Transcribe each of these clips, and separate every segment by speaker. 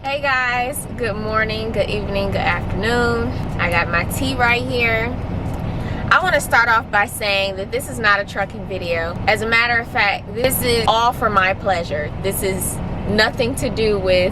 Speaker 1: Hey guys, good morning, good evening, good afternoon. I got my tea right here. I want to start off by saying that this is not a trucking video. As a matter of fact, this is all for my pleasure. This is nothing to do with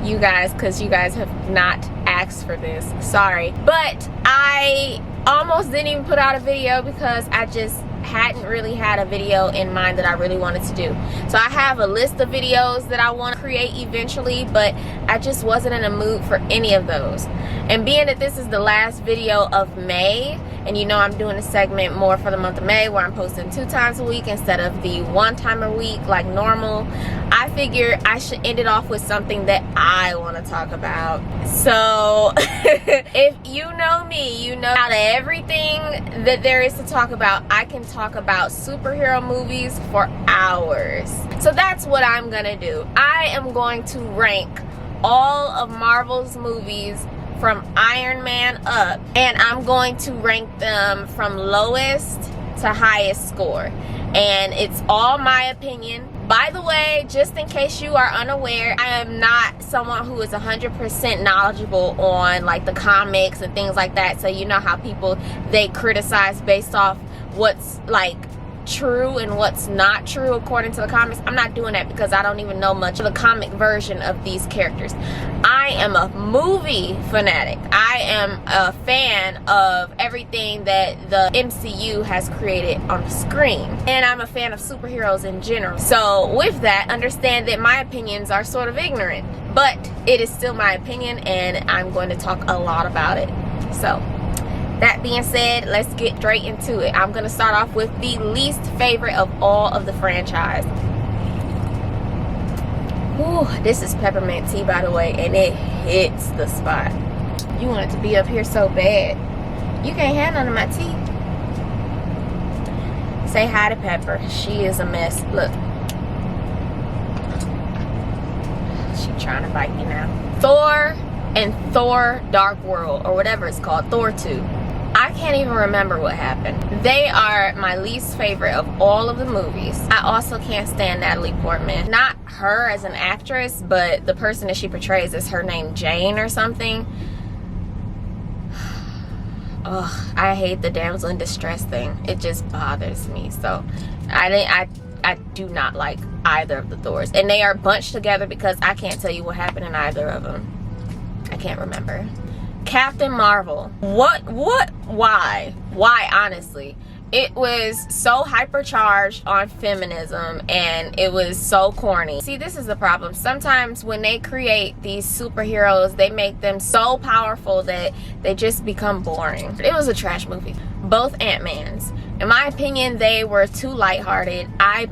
Speaker 1: you guys because you guys have not asked for this. Sorry. But I almost didn't even put out a video because I just hadn't really had a video in mind that I really wanted to do. So I have a list of videos that I want to create eventually, but I just wasn't in a mood for any of those. And being that this is the last video of May, and you know I'm doing a segment more for the month of May where I'm posting 2 times a week instead of the 1 time a week like normal, I figure I should end it off with something that I want to talk about. So if you know me, you know out of everything that there is to talk about, I can talk about superhero movies for hours. So that's what I'm gonna do. I am going to rank all of Marvel's movies from Iron Man up, and I'm going to rank them from lowest to highest score, and it's all my opinion. By the way, just in case you are unaware, I am not someone who is 100% knowledgeable on like the comics and things like that. So you know how people, they criticize based off what's like true and what's not true according to the comics. I'm not doing that because I don't even know much of the comic version of these characters. I am a movie fanatic. I am a fan of everything that the MCU has created on the screen, and I'm a fan of superheroes in general. So with that, understand that my opinions are sort of ignorant, but it is still my opinion and I'm going to talk a lot about it. So that being said, let's get straight into it. I'm going to start off with the least favorite of all of the franchise. Ooh, this is peppermint tea, by the way, and it hits the spot. You want it to be up here so bad. You can't have none of my tea. Say hi to Pepper. She is a mess. Look. She's trying to bite me now. Thor and Thor Dark World, or whatever it's called, Thor 2. I can't even remember what happened. They are my least favorite of all of the movies. I also can't stand Natalie Portman. Not her as an actress, but the person that she portrays, is her name Jane or something. Ugh, I hate the damsel in distress thing. It just bothers me. So I do not like either of the Thors. And they are bunched together because I can't tell you what happened in either of them. I can't remember. Captain Marvel. Why, honestly? It was so hypercharged on feminism and it was so corny. See, this is the problem. Sometimes when they create these superheroes, they make them so powerful that they just become boring. It was a trash movie. Both Ant-Mans. In my opinion, they were too lighthearted. I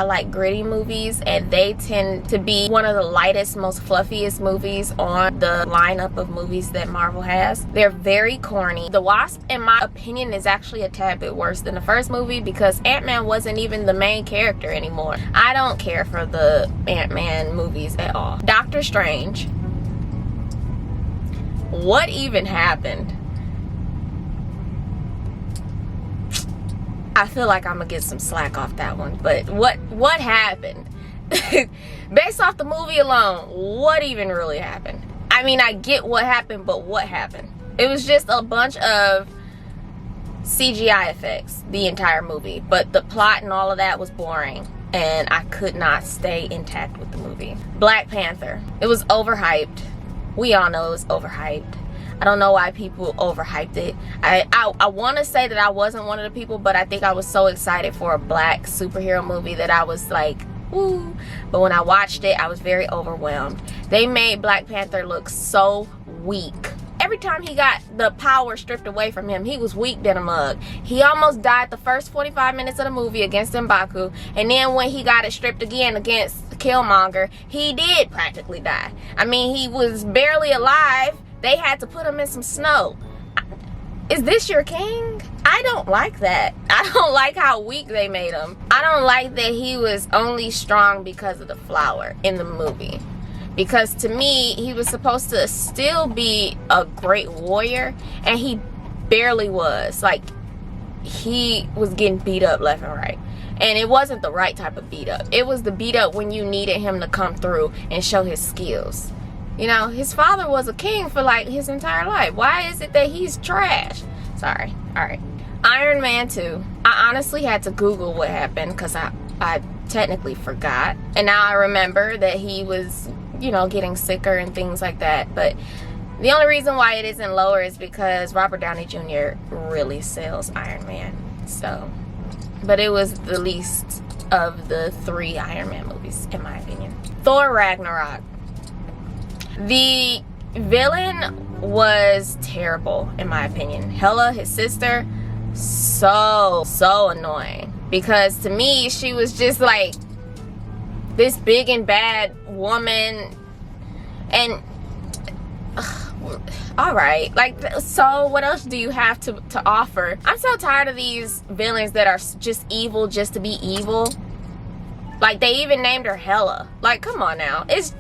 Speaker 1: like gritty movies, and they tend to be one of the lightest, most fluffiest movies on the lineup of movies that Marvel has. They're very corny. The Wasp, in my opinion, is actually a tad bit worse than the first movie because Ant-Man wasn't even the main character anymore. I don't care for the Ant-Man movies at all. Doctor Strange. What even happened? I feel like I'm gonna get some slack off that one, but what happened? Based off the movie alone, what even really happened? I mean, I get what happened, but what happened? It was just a bunch of CGI effects the entire movie, but the plot and all of that was boring, and I could not stay intact with the movie. Black Panther. It was overhyped. We all know it was overhyped. I don't know why people overhyped it. I want to say that I wasn't one of the people, but I think I was so excited for a black superhero movie that I was like, ooh. But when I watched it, I was very overwhelmed. They made Black Panther look so weak. Every time he got the power stripped away from him, he was weak than a mug. He almost died the first 45 minutes of the movie against M'Baku, and then when he got it stripped again against Killmonger, he did practically die. I mean, he was barely alive. They had to put him in some snow. Is this your king? I don't like that. I don't like how weak they made him. I don't like that he was only strong because of the flower in the movie. Because to me, he was supposed to still be a great warrior, and he barely was. Like, he was getting beat up left and right. And it wasn't the right type of beat up. It was the beat up when you needed him to come through and show his skills. You know, his father was a king for like his entire life. Why is it that he's trash? Sorry. All right. Iron Man 2. I honestly had to Google what happened because I technically forgot. And now I remember that he was, you know, getting sicker and things like that. But the only reason why it isn't lower is because Robert Downey Jr. really sells Iron Man. So, but it was the least of the 3 Iron Man movies, in my opinion. Thor Ragnarok. The villain was terrible, in my opinion. Hela, his sister, so annoying. Because to me, she was just like this big and bad woman. And all right, like, so what else do you have to offer? I'm so tired of these villains that are just evil just to be evil. Like, they even named her Hela. Like, come on now. It's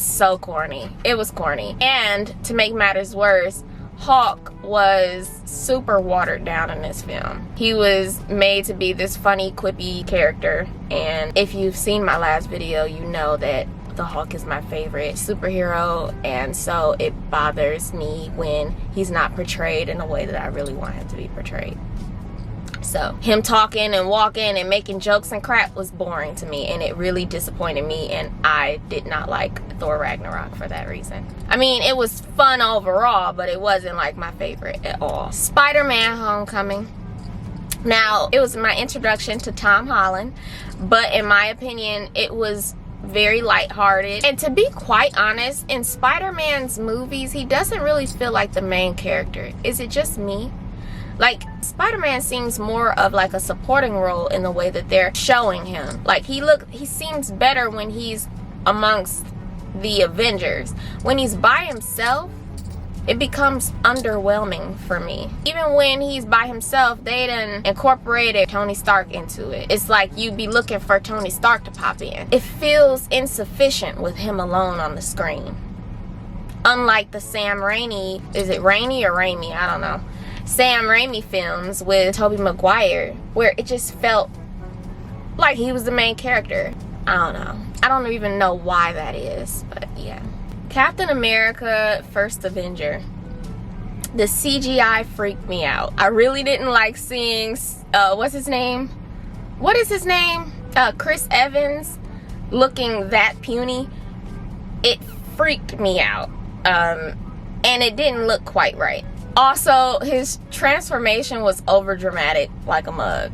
Speaker 1: so corny. It was corny. And to make matters worse, Hulk was super watered down in this film. He was made to be this funny, quippy character. And if you've seen my last video, you know that the Hulk is my favorite superhero, and so it bothers me when he's not portrayed in a way that I really want him to be portrayed. So him talking and walking and making jokes and crap was boring to me, and it really disappointed me, and I did not like Thor Ragnarok for that reason. I mean, it was fun overall, but it wasn't like my favorite at all. Spider-Man Homecoming. Now, it was my introduction to Tom Holland, but in my opinion, it was very lighthearted. And to be quite honest, in Spider-Man's movies, he doesn't really feel like the main character. Is it just me? Like, Spider-Man seems more of like a supporting role in the way that they're showing him. Like, he seems better when he's amongst the Avengers. When he's by himself, it becomes underwhelming for me. Even when he's by himself, they done incorporated Tony Stark into it. It's like you'd be looking for Tony Stark to pop in. It feels insufficient with him alone on the screen. Unlike the Sam Raimi, is it Raimi or Raimi? I don't know. Sam Raimi films with Tobey Maguire, where it just felt like he was the main character. I don't know. I don't even know why that is, but yeah. Captain America First Avenger. The CGI freaked me out. I really didn't like seeing, what's his name? What is his name? Chris Evans looking that puny. It freaked me out. And it didn't look quite right. Also, his transformation was over dramatic like a mug.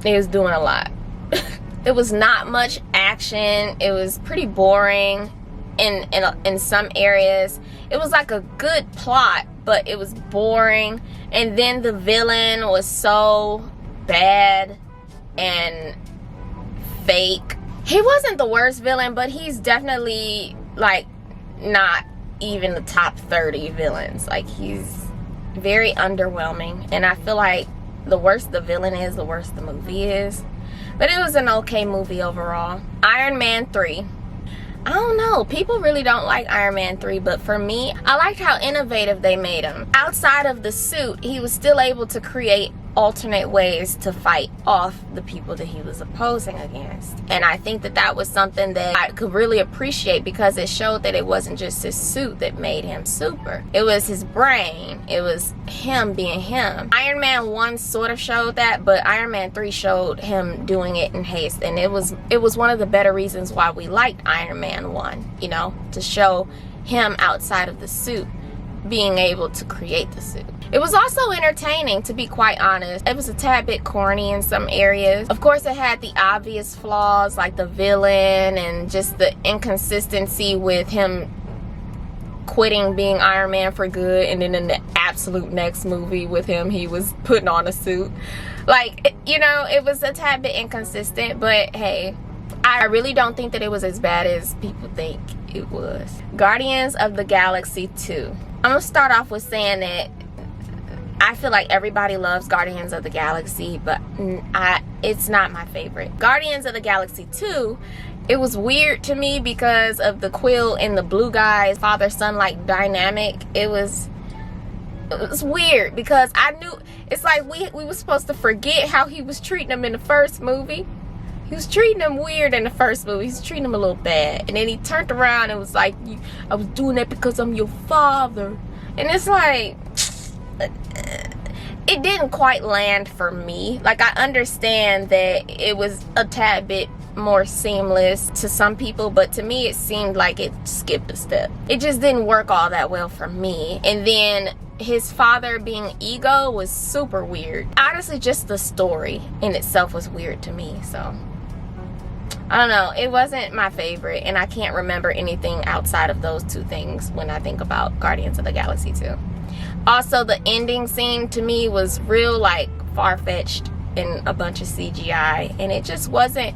Speaker 1: He was doing a lot. It was not much action. It was pretty boring. In some areas, it was like a good plot, but it was boring. And then the villain was so bad and fake. He wasn't the worst villain, but he's definitely like not even the top 30 villains. Like, he's very underwhelming, and I feel like the worse the villain is, the worse the movie is. But it was an okay movie overall. Iron Man 3. I don't know, people really don't like Iron Man 3, but for me, I liked how innovative they made him. Outside of the suit, he was still able to create alternate ways to fight off the people that he was opposing against. And I think that that was something that I could really appreciate, because it showed that it wasn't just his suit that made him super. It was his brain. It was him being him. Iron Man 1 sort of showed that, but Iron Man 3 showed him doing it in haste. And it was one of the better reasons why we liked Iron Man 1, you know, to show him outside of the suit being able to create the suit. It was also entertaining, to be quite honest. It was a tad bit corny in some areas. Of course, it had the obvious flaws, like the villain and just the inconsistency with him quitting being Iron Man for good, and then in the absolute next movie with him, he was putting on a suit. Like, you know, it was a tad bit inconsistent, but hey, I really don't think that it was as bad as people think it was. Guardians of the Galaxy 2. I'm gonna start off with saying that I feel like everybody loves Guardians of the Galaxy, but it's not my favorite. Guardians of the Galaxy 2, it was weird to me because of the Quill and the blue guy's father-son like dynamic. It was weird because I knew, it's like we were supposed to forget how he was treating him in the first movie. He was treating him weird in the first movie. He was treating him a little bad. And then he turned around and was like, I was doing that because I'm your father. And it's like, it didn't quite land for me. Like, I understand that it was a tad bit more seamless to some people, but to me it seemed like it skipped a step. It just didn't work all that well for me. And then his father being Ego was super weird. Honestly, just the story in itself was weird to me. So I don't know, it wasn't my favorite, and I can't remember anything outside of those two things when I think about Guardians of the Galaxy 2. Also, the ending scene to me was real like far-fetched and a bunch of CGI, and it just wasn't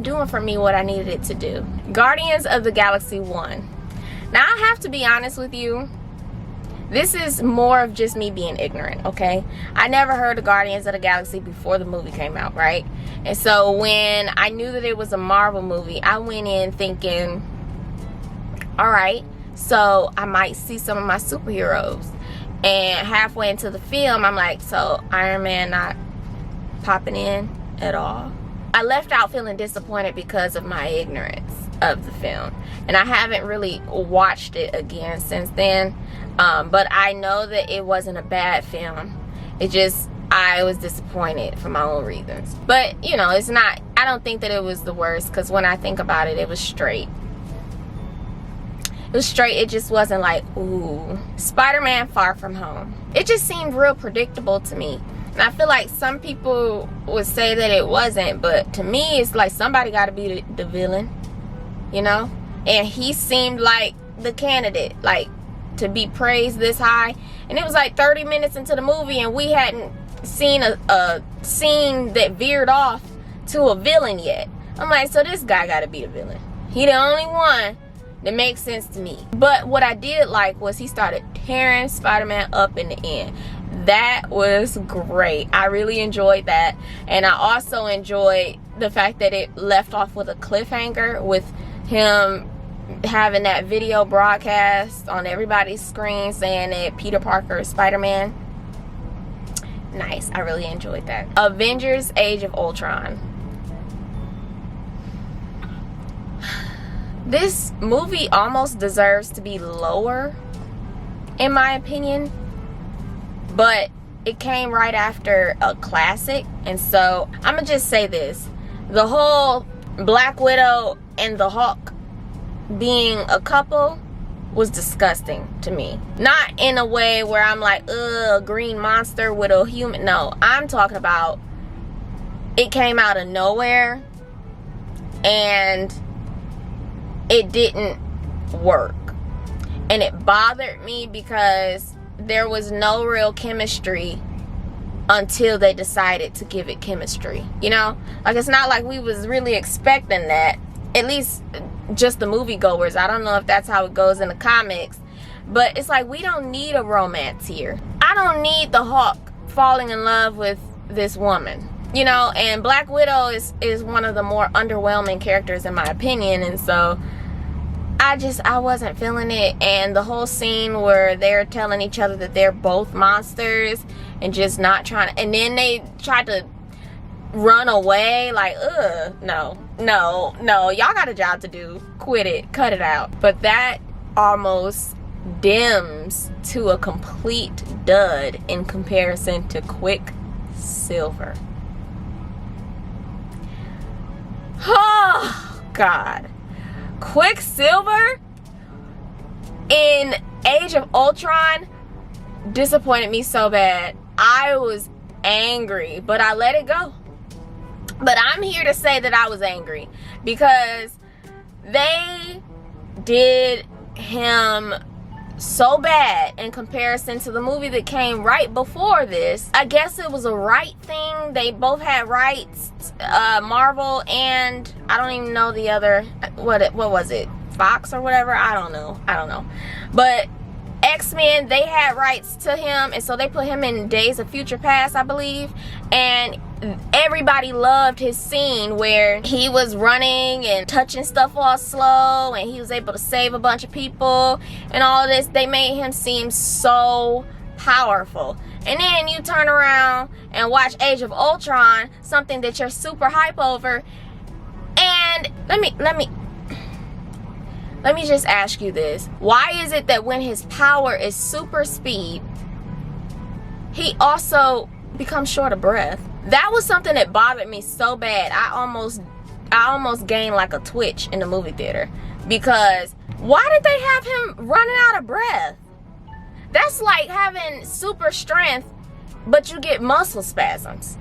Speaker 1: doing for me what I needed it to do. Guardians of the Galaxy 1. Now, I have to be honest with you, this is more of just me being ignorant, okay? I never heard of Guardians of the Galaxy before the movie came out, right? And so when I knew that it was a Marvel movie, I went in thinking, all right, so I might see some of my superheroes. And halfway into the film, I'm like, so Iron Man not popping in at all? I left out feeling disappointed because of my ignorance of the film. And I haven't really watched it again since then. But I know that it wasn't a bad film. It just, I was disappointed for my own reasons. But, you know, it's not, I don't think that it was the worst, because when I think about it, it was straight. It was straight. It just wasn't like, ooh. Spider-Man Far From Home. It just seemed real predictable to me. And I feel like some people would say that it wasn't, but to me, it's like somebody got to be the villain, you know? And he seemed like the candidate, like, to be praised this high. And it was like 30 minutes into the movie and we hadn't seen a scene that veered off to a villain yet. I'm like, so this guy gotta be the villain. He the only one that makes sense to me. But what I did like was he started tearing Spider-Man up in the end. That was great. I really enjoyed that. And I also enjoyed the fact that it left off with a cliffhanger, with him having that video broadcast on everybody's screen saying that Peter Parker is Spider-Man. Nice. I really enjoyed that. Avengers Age of Ultron. This movie almost deserves to be lower, in my opinion, but it came right after a classic. And so I'm gonna just say this: the whole Black Widow and the Hulk being a couple was disgusting to me. Not in a way where I'm like, ugh, a green monster with a human. No, I'm talking about it came out of nowhere and it didn't work. And it bothered me because there was no real chemistry until they decided to give it chemistry. You know? Like, it's not like we was really expecting that. At least just the moviegoers. I don't know if that's how it goes in the comics. But it's like, we don't need a romance here. I don't need the Hulk falling in love with this woman. You know? And Black Widow is one of the more underwhelming characters in my opinion. And so I wasn't feeling it. And the whole scene where they're telling each other that they're both monsters and just not trying to, and then they tried to run away, like, no, y'all got a job to do. Quit it, cut it out. But that almost dims to a complete dud in comparison to Quicksilver. Oh God, Quicksilver in Age of Ultron disappointed me so bad. I was angry, but I let it go. But I'm here to say that I was angry because they did him so bad in comparison to the movie that came right before this. I guess it was a right thing. They both had rights, Marvel and I don't even know the other, what was it, Fox or whatever? I don't know. But X-Men, they had rights to him, and so they put him in Days of Future Past, I believe. And everybody loved his scene where he was running and touching stuff all slow and he was able to save a bunch of people and all of this. They made him seem so powerful. And then you turn around and watch Age of Ultron, something that you're super hype over, And let me just ask you this. Why is it that when his power is super speed, he also becomes short of breath? That was something that bothered me so bad. I almost gained like a twitch in the movie theater, because why did they have him running out of breath? That's like having super strength, but you get muscle spasms.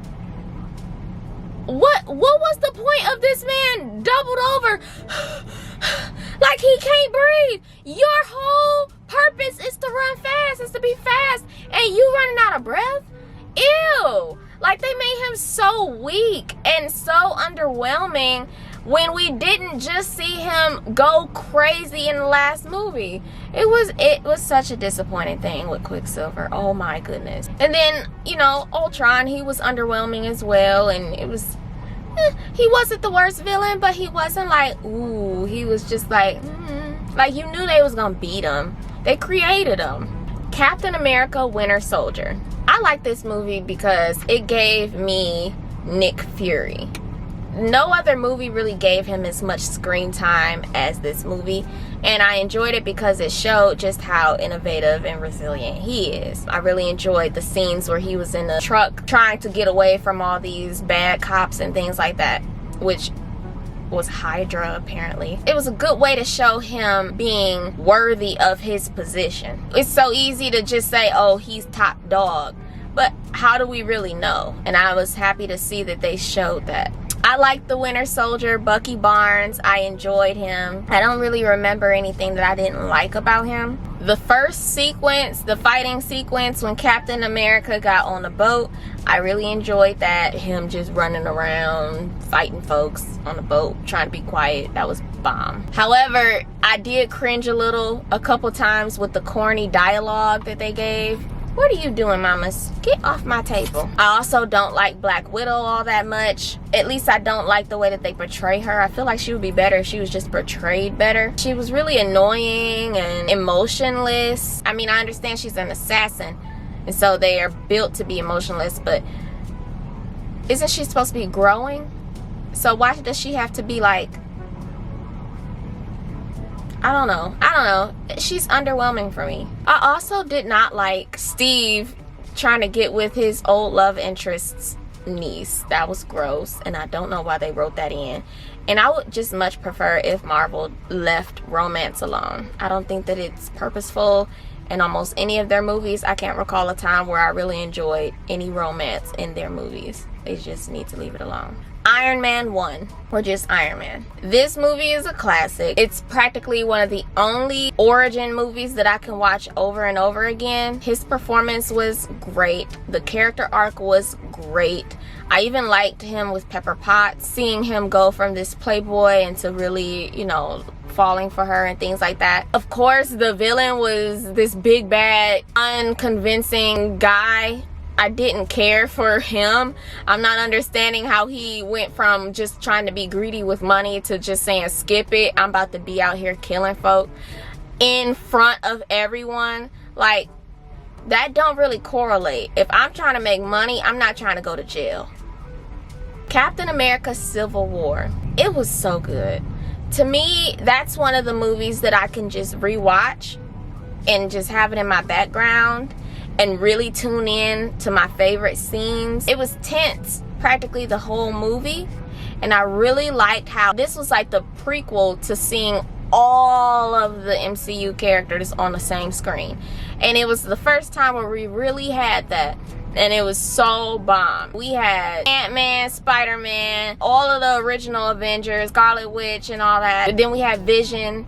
Speaker 1: What was the point of this man doubled over like he can't breathe? Your whole purpose is to run fast, is to be fast, and you running out of breath? Ew. Like, they made him so weak and so underwhelming when we didn't just see him go crazy in the last movie. It was such a disappointing thing with Quicksilver. Oh my goodness. And then, you know, Ultron, he was underwhelming as well, and it was he wasn't the worst villain, but he wasn't like, ooh, he was just like, like you knew they was gonna beat him. They created him. Captain America Winter Soldier. I like this movie because it gave me Nick Fury. No other movie really gave him as much screen time as this movie, and I enjoyed it because it showed just how innovative and resilient he is. I really enjoyed the scenes where he was in the truck trying to get away from all these bad cops and things like that, which was Hydra apparently. It was a good way to show him being worthy of his position. It's so easy to just say, oh, he's top dog, but how do we really know? And I was happy to see that they showed that. I liked the Winter Soldier, Bucky Barnes. I enjoyed him. I don't really remember anything that I didn't like about him. The first sequence, the fighting sequence when Captain America got on the boat, I really enjoyed that. Him just running around, fighting folks on the boat, trying to be quiet. That was bomb. However, I did cringe a couple times with the corny dialogue that they gave. What are you doing, mamas? Get off my table. I also don't like Black Widow all that much. At least I don't like the way that they portray her. I feel like she would be better if she was just portrayed better. She was really annoying and emotionless. I mean, I understand she's an assassin, and so they are built to be emotionless, but isn't she supposed to be growing? So why does she have to be like, I don't know. She's underwhelming for me. I also did not like Steve trying to get with his old love interest's niece. That was gross, and I don't know why they wrote that in. And I would just much prefer if Marvel left romance alone. I don't think that it's purposeful in almost any of their movies. I can't recall a time where I really enjoyed any romance in their movies. They just need to leave it alone. Iron Man 1, or just Iron Man. This movie is a classic. It's practically one of the only origin movies that I can watch over and over again. His performance was great. The character arc was great. I even liked him with Pepper Potts, seeing him go from this playboy into really, you know, falling for her and things like that. Of course, the villain was this big bad, unconvincing guy. I didn't care for him. I'm not understanding how he went from just trying to be greedy with money to just saying, skip it, I'm about to be out here killing folk in front of everyone. Like, that don't really correlate. If I'm trying to make money, I'm not trying to go to jail. Captain America Civil War. It was so good. To me, that's one of the movies that I can just rewatch and just have it in my background and really tune in to my favorite scenes. It was tense practically the whole movie, and I really liked how this was like the prequel to seeing all of the MCU characters on the same screen. And it was the first time where we really had that, and it was so bomb. We had Ant-Man, Spider-Man, all of the original Avengers, Scarlet Witch and all that. But then we had Vision.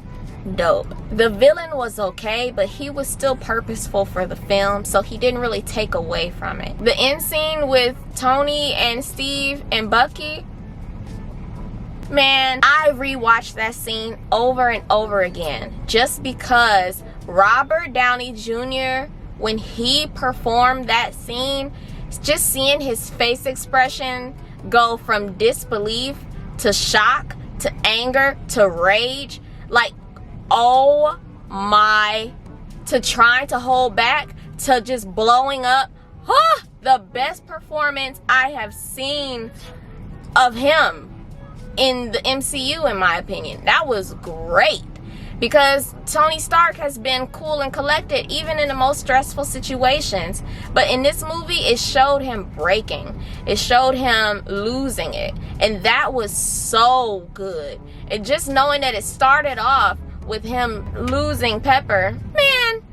Speaker 1: Dope. The villain was okay, but he was still purposeful for the film, so he didn't really take away from it. The end scene with Tony and Steve and Bucky, man, I rewatched that scene over and over again just because Robert Downey Jr., when he performed that scene, just seeing his face expression go from disbelief to shock to anger to rage, like, oh my, to trying to hold back to just blowing up. The best performance I have seen of him. in the MCU, in my opinion. That was great. Because Tony Stark has been cool and collected even in the most stressful situations. But in this movie, it showed him breaking. It showed him losing it. And that was so good. And just knowing that it started off with him losing Pepper, man,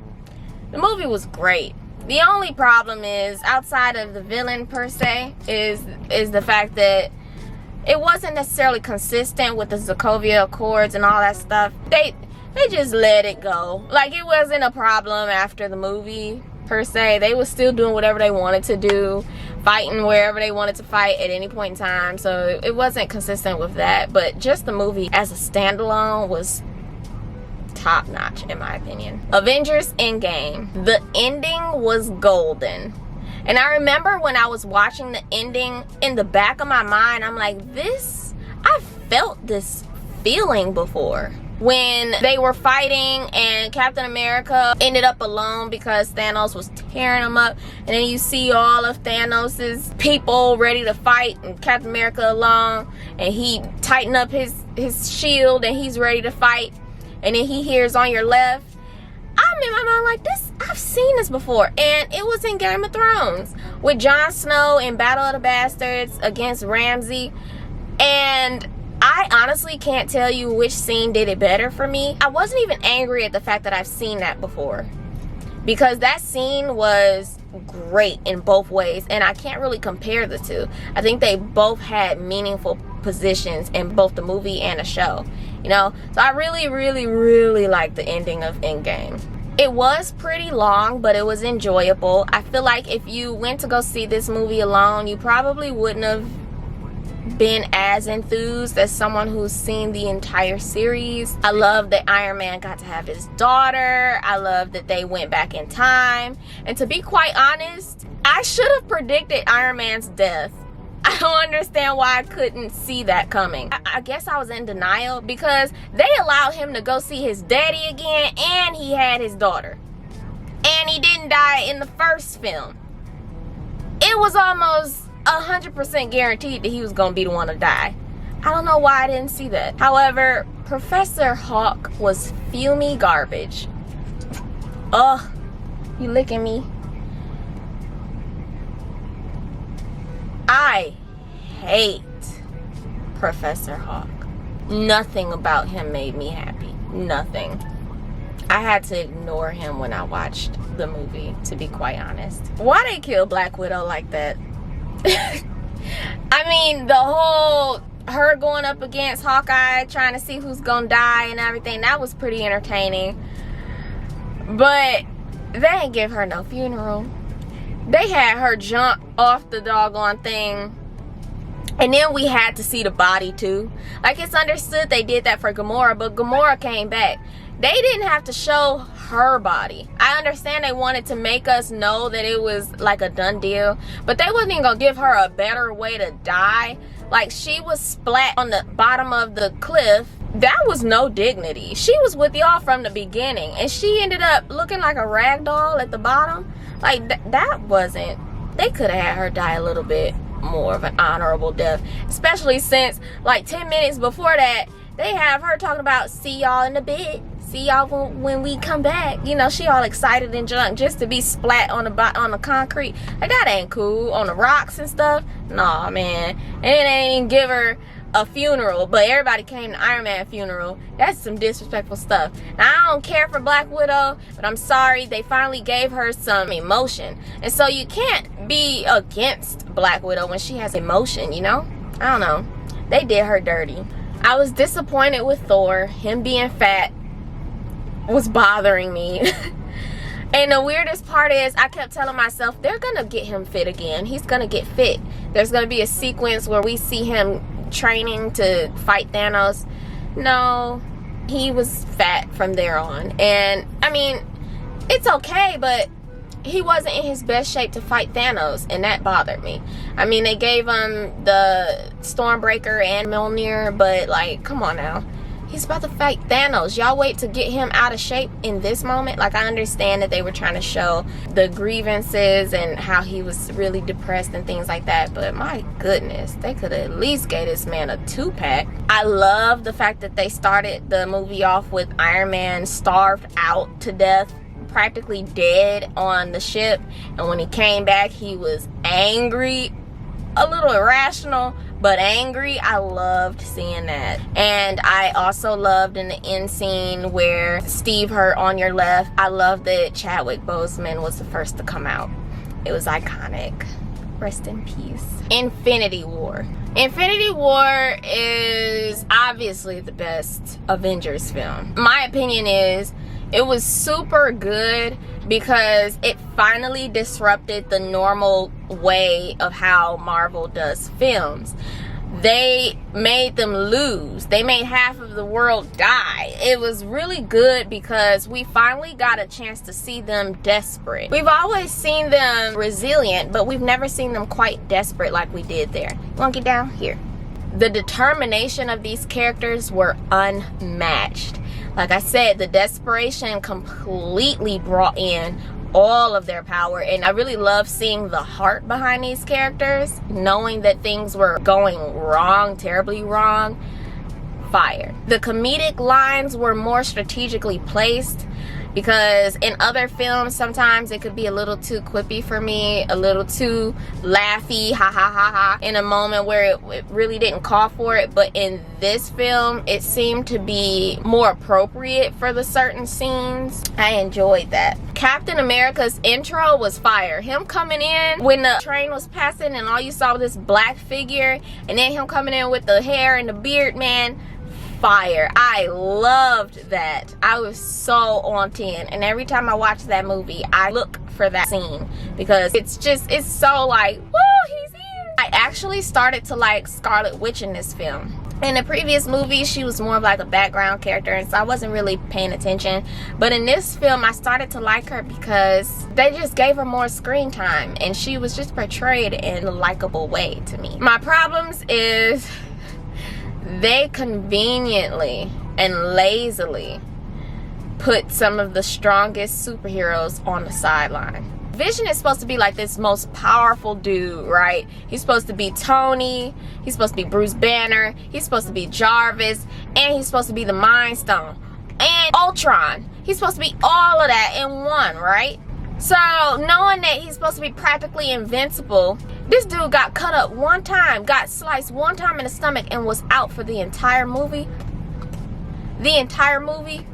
Speaker 1: the movie was great. The only problem is, outside of the villain per se, is the fact that it wasn't necessarily consistent with the Sokovia Accords and all that stuff. They just let it go. Like, it wasn't a problem after the movie, per se. They were still doing whatever they wanted to do, fighting wherever they wanted to fight at any point in time. So it wasn't consistent with that. But just the movie as a standalone was top notch, in my opinion. Avengers Endgame. The ending was golden. And I remember when I was watching the ending, in the back of my mind, I'm like, I felt this feeling before. When they were fighting and Captain America ended up alone because Thanos was tearing him up, and then you see all of Thanos's people ready to fight and Captain America alone, and he tightened up his shield and he's ready to fight, and then he hears on your left. I'm in my mind like, I've seen this before, and it was in Game of Thrones with Jon Snow in Battle of the Bastards against Ramsay. And I honestly can't tell you which scene did it better for me. I wasn't even angry at the fact that I've seen that before, because that scene was great in both ways, and I can't really compare the two. I think they both had meaningful positions in both the movie and the show, you know. So I really, really, really liked the ending of Endgame. It was pretty long, but it was enjoyable. I feel like if you went to go see this movie alone, you probably wouldn't have been as enthused as someone who's seen the entire series. I love that Iron Man got to have his daughter. I love that they went back in time. And to be quite honest, I should have predicted Iron Man's death. I don't understand why I couldn't see that coming. I guess I was in denial because they allowed him to go see his daddy again, and he had his daughter. And he didn't die in the first film. It was almost 100% guaranteed that he was gonna be the one to die. I don't know why I didn't see that. However, Professor Hawk was fumey garbage. Ugh, you licking me? I hate Professor Hawk. Nothing about him made me happy. Nothing. I had to ignore him when I watched the movie, to be quite honest. Why they kill Black Widow like that? I mean, the whole her going up against Hawkeye, trying to see who's gonna die and everything, that was pretty entertaining. But they ain't give her no funeral. They had her jump off the doggone thing, and then we had to see the body too. Like, it's understood they did that for Gamora, but Gamora came back. They didn't have to show her body. I understand they wanted to make us know that it was like a done deal, but they wasn't even gonna give her a better way to die. Like, she was splat on the bottom of the cliff. That was no dignity. She was with y'all from the beginning, and she ended up looking like a rag doll at the bottom. Like, that wasn't... They could have had her die a little bit more of an honorable death, especially since like 10 minutes before that they have her talking about see y'all in a bit, see y'all when we come back. You know, she all excited and junk just to be splat on the concrete. Like, that ain't cool. On the rocks and stuff. Nah, man. And then they ain't give her a funeral, but everybody came to Iron Man funeral. That's some disrespectful stuff. Now, I don't care for Black Widow, but I'm sorry, they finally gave her some emotion. And so you can't be against Black Widow when she has emotion, you know? I don't know. They did her dirty. I was disappointed with Thor. Him being fat was bothering me. And the weirdest part is, I kept telling myself, they're gonna get him fit again. He's gonna get fit. There's gonna be a sequence where we see him training to fight Thanos. No, he was fat from there on. And I mean, it's okay, but he wasn't in his best shape to fight Thanos, and that bothered me. I mean, they gave him the Stormbreaker and Mjolnir, but like, come on now. He's about to fight Thanos. Y'all wait to get him out of shape in this moment. Like, I understand that they were trying to show the grievances and how he was really depressed and things like that, but my goodness, they could at least gave this man a 2-pack. I love the fact that they started the movie off with Iron Man starved out to death, practically dead on the ship, and when he came back, he was angry, a little irrational, but angry. I loved seeing that. And I also loved in the end scene where Steve hurt on your left. I love that Chadwick Boseman was the first to come out. It was iconic. Rest in peace. Infinity War. Infinity War is obviously the best Avengers film. My opinion is it was super good because it finally disrupted the normal way of how Marvel does films. They made them lose. They made half of the world die. It was really good because we finally got a chance to see them desperate. We've always seen them resilient, but we've never seen them quite desperate like we did there. You wanna get down? Here. The determination of these characters were unmatched. Like I said, the desperation completely brought in all of their power, and I really love seeing the heart behind these characters, knowing that things were going wrong, terribly wrong. Fire. The comedic lines were more strategically placed, because in other films sometimes it could be a little too quippy for me, a little too laughy, ha ha ha ha, in a moment where it really didn't call for it. But in this film, it seemed to be more appropriate for the certain scenes. I enjoyed that. Captain America's intro was fire. Him coming in when the train was passing and all you saw was this black figure, and then him coming in with the hair and the beard, man, fire. I loved that. I was so on 10, and every time I watch that movie I look for that scene because it's so like, woo, he's here. I actually started to like Scarlet Witch in this film. In the previous movie she was more of like a background character, and so I wasn't really paying attention, but in this film I started to like her because they just gave her more screen time and she was just portrayed in a likable way to me. My problems is they conveniently and lazily put some of the strongest superheroes on the sideline. Vision is supposed to be like this most powerful dude, right? He's supposed to be Tony, he's supposed to be Bruce Banner, he's supposed to be Jarvis, and he's supposed to be the Mind Stone, and Ultron. He's supposed to be all of that in one, right? So knowing that he's supposed to be practically invincible, this dude got cut up one time, got sliced one time in the stomach, and was out for the entire movie. The entire movie.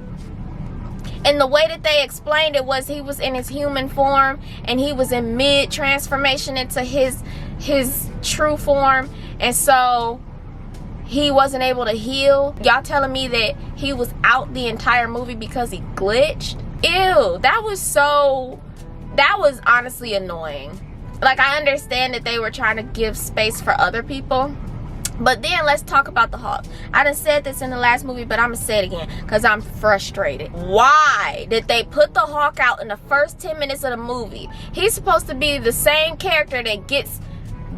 Speaker 1: And the way that they explained it was he was in his human form and he was in mid-transformation into his true form, and so he wasn't able to heal. Y'all telling me that he was out the entire movie because he glitched? Ew, that was honestly annoying. Like, I understand that they were trying to give space for other people, but then let's talk about the Hulk. I done said this in the last movie, but I'm gonna say it again because I'm frustrated. Why did they put the Hulk out in the first 10 minutes of the movie? He's supposed to be the same character that gets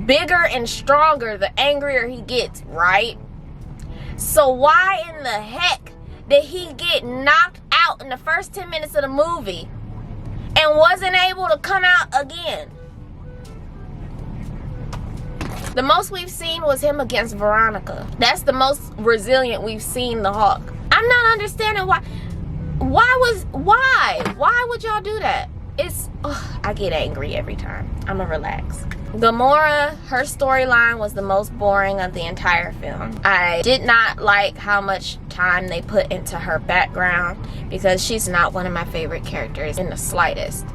Speaker 1: bigger and stronger the angrier he gets, right? So why in the heck did he get knocked out in the first 10 minutes of the movie and wasn't able to come out again? The most we've seen was him against Veronica. That's the most resilient we've seen the Hulk. I'm not understanding why would y'all do that? I get angry every time. I'ma relax. Gamora, her storyline was the most boring of the entire film. I did not like how much time they put into her background because she's not one of my favorite characters in the slightest.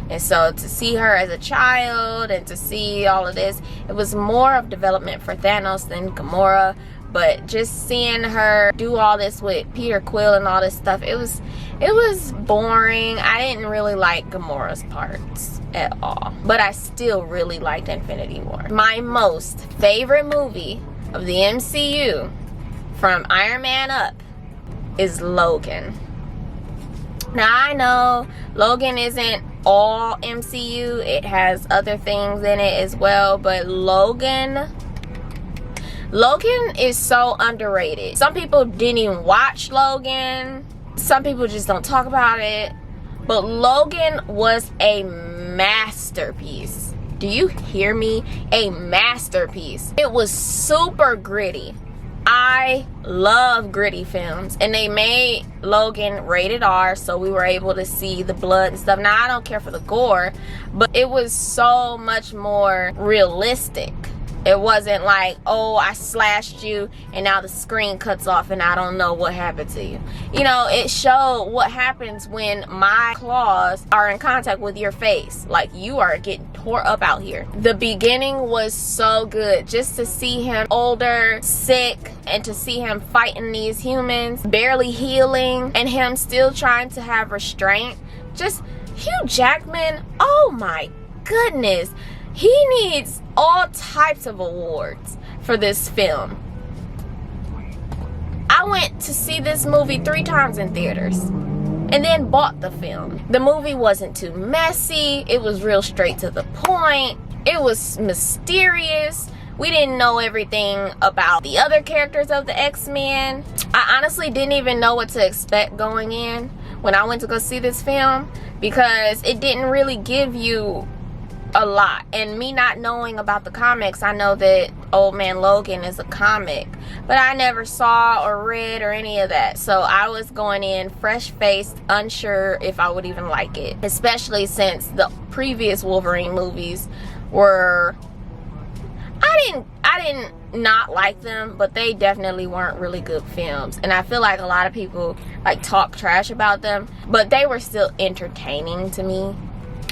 Speaker 1: And so to see her as a child and to see all of this, it was more of development for Thanos than Gamora. But just seeing her do all this with Peter Quill and all this stuff, it was boring. I didn't really like Gamora's parts at all. But I still really liked Infinity War. My most favorite movie of the MCU from Iron Man up is Logan. Now I know Logan isn't all MCU, it has other things in it as well, but Logan Logan is so underrated. Some people didn't even watch Logan. Some people just don't talk about it. But Logan was a masterpiece. Do you hear me? A masterpiece. It was super gritty. I love gritty films, and they made Logan rated R, so we were able to see the blood and stuff. Now, I don't care for the gore, but it was so much more realistic. It wasn't like, oh, I slashed you and now the screen cuts off and I don't know what happened to you. You know, it showed what happens when my claws are in contact with your face. Like, you are getting tore up out here. The beginning was so good. Just to see him older, sick, and to see him fighting these humans, barely healing, and him still trying to have restraint. Just Hugh Jackman, oh my goodness. He needs all types of awards for this film. I went to see this movie 3 times in theaters and then bought the film. The movie wasn't too messy. It was real straight to the point. It was mysterious. We didn't know everything about the other characters of the X-Men. I honestly didn't even know what to expect going in when I went to go see this film, because it didn't really give you a lot. And me not knowing about the comics, I know that Old Man Logan is a comic, but I never saw or read or any of that. So I was going in fresh-faced, unsure if I would even like it, especially since the previous Wolverine movies were, I didn't not like them, but they definitely weren't really good films. And I feel like a lot of people like talk trash about them, but they were still entertaining to me.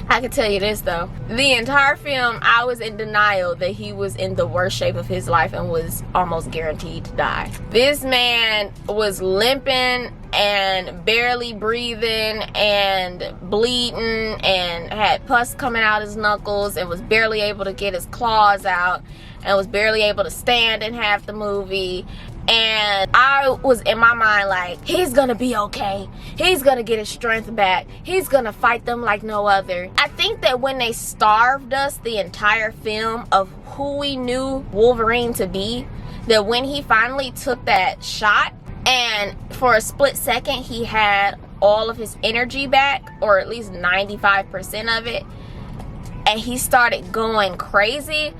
Speaker 1: I can tell you this though, the entire film I was in denial that he was in the worst shape of his life and was almost guaranteed to die. This man was limping and barely breathing and bleeding and had pus coming out his knuckles and was barely able to get his claws out and was barely able to stand in half the movie. And I was in my mind like, he's gonna be okay. He's gonna get his strength back. He's gonna fight them like no other. I think that when they starved us the entire film of who we knew Wolverine to be, that when he finally took that shot and for a split second he had all of his energy back, or at least 95% of it, and he started going crazy,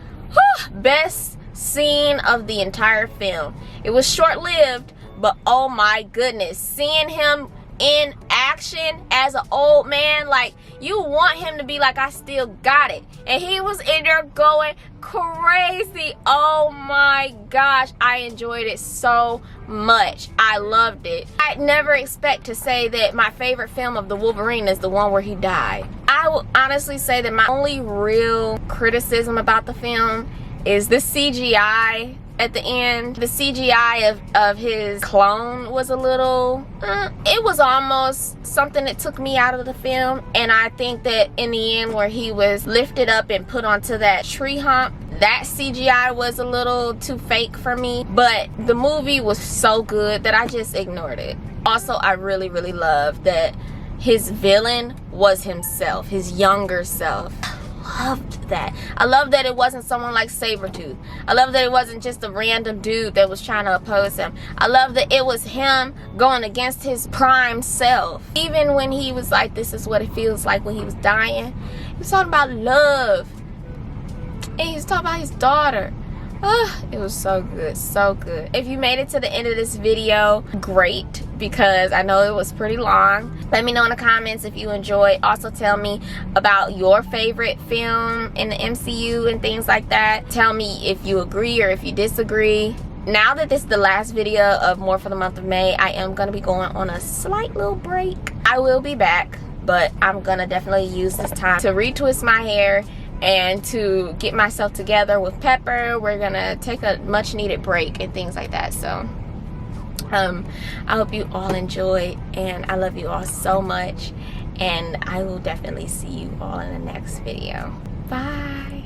Speaker 1: best scene of the entire film. It was short-lived, but oh my goodness, seeing him in action as an old man, like, you want him to be like, I still got it. And he was in there going crazy. Oh my gosh, I enjoyed it so much. I loved it. I'd never expect to say that my favorite film of the Wolverine is the one where he died. I will honestly say that my only real criticism about the film is the CGI at the end. The CGI of his clone was a little, it was almost something that took me out of the film. And I think that in the end where he was lifted up and put onto that tree hump, that CGI was a little too fake for me. But the movie was so good that I just ignored it. Also, I really, really loved that his villain was himself, his younger self. Loved that. I love that it wasn't someone like Sabretooth. I love that it wasn't just a random dude that was trying to oppose him. I love that it was him going against his prime self. Even when he was like, this is what it feels like when he was dying, he was talking about love. And he was talking about his daughter. It was so good, so good. If you made it to the end of this video, great, because I know it was pretty long. Let me know in the comments if you enjoyed. Also tell me about your favorite film in the MCU and things like that. Tell me if you agree or if you disagree. Now that this is the last video of More for the month of May, I am going to be going on a slight little break. I will be back, but I'm going to definitely use this time to retwist my hair and to get myself together with Pepper. We're gonna take a much needed break and things like that. So I hope you all enjoyed, and I love you all so much, and I will definitely see you all in the next video. Bye.